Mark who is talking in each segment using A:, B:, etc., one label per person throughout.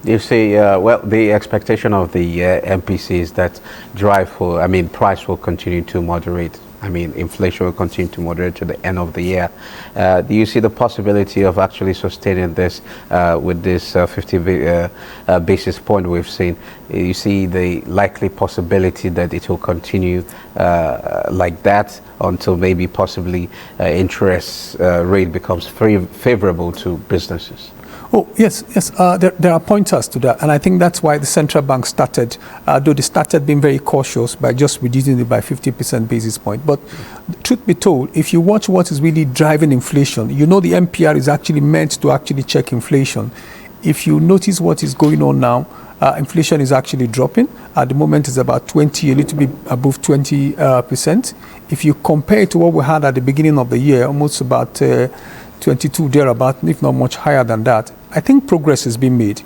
A: You see, well, the expectation of the MPC is that price will continue to moderate. Inflation will continue to moderate to the end of the year. Do you see the possibility of actually sustaining this with this 50 basis point we've seen? You see the likely possibility that it will continue like that until maybe possibly interest rate becomes favorable to businesses?
B: Oh, yes. There are pointers to that. And I think that's why the central bank started, though they started being very cautious by just reducing it by 50% basis point. But truth be told, if you watch what is really driving inflation, you know the MPR is actually meant to actually check inflation. If you notice what is going on now, inflation is actually dropping. At the moment, it's about 20, a little bit above 20%. If you compare it to what we had at the beginning of the year, almost about 22 thereabout, if not much higher than that, I think progress has been made.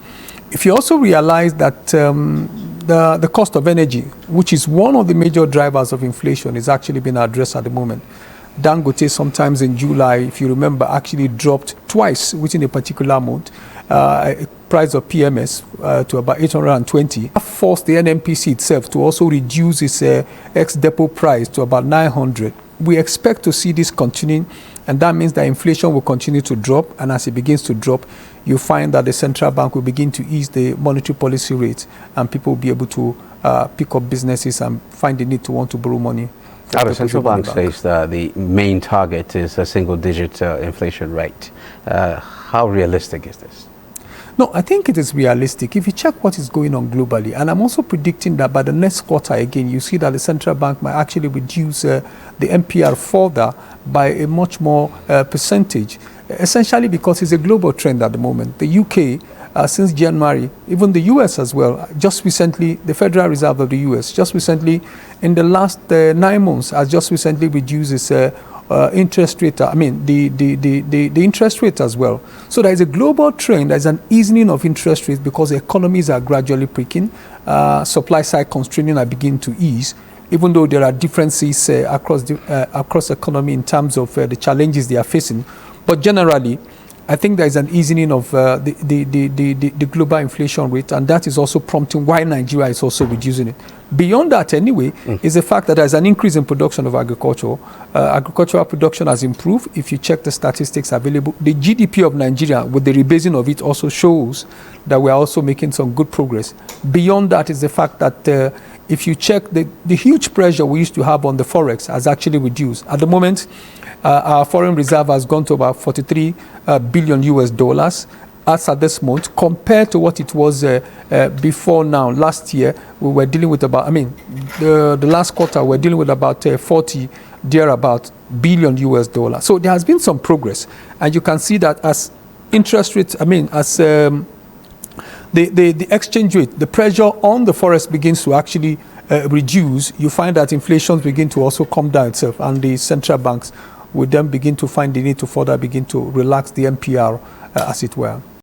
B: If you also realize that the cost of energy, which is one of the major drivers of inflation, is actually being addressed at the moment. Dangote, sometimes in July, if you remember, actually dropped twice within a particular month. Price of PMS to about 820. That forced the NMPC itself to also reduce its ex-depot price to about 900. We expect to see this continuing, and that means that inflation will continue to drop, and as it begins to drop, you find that the central bank will begin to ease the monetary policy rate, and people will be able to pick up businesses and find the need to want to borrow money.
A: Now, the central bank says that the main target is a single-digit inflation rate. How realistic is this?
B: No, I think it is realistic. If you check what is going on globally, and I'm also predicting that by the next quarter again, you see that the central bank might actually reduce the MPR further by a much more percentage, essentially because it's a global trend at the moment. The UK, since January, even the US as well, just recently, the Federal Reserve of the US, just recently, in the last 9 months, has just recently reduced its interest rate, the interest rate as well. So there is a global trend, there's an easing of interest rates because the economies are gradually peaking, supply side constraining are beginning to ease, even though there are differences across economy in terms of the challenges they are facing. But generally, I think there is an easing of the global inflation rate, and that is also prompting why Nigeria is also reducing it. Beyond that, anyway, is the fact that there is an increase in production of agriculture. Agricultural production has improved. If you check the statistics available, the GDP of Nigeria, with the rebasing of it, also shows that we are also making some good progress. Beyond that is the fact that if you check the huge pressure we used to have on the forex has actually reduced. At the moment, our foreign reserve has gone to about 43 billion US dollars as at this month, compared to what it was before now. Last year, we were dealing with about, the last quarter, we're dealing with about 40 thereabout billion US dollars. So there has been some progress. And you can see that as interest rates, as the exchange rate, the pressure on the forex begins to actually reduce, you find that inflation begin to also come down itself, and the central banks will then begin to find the need to further begin to relax the MPR, as it were.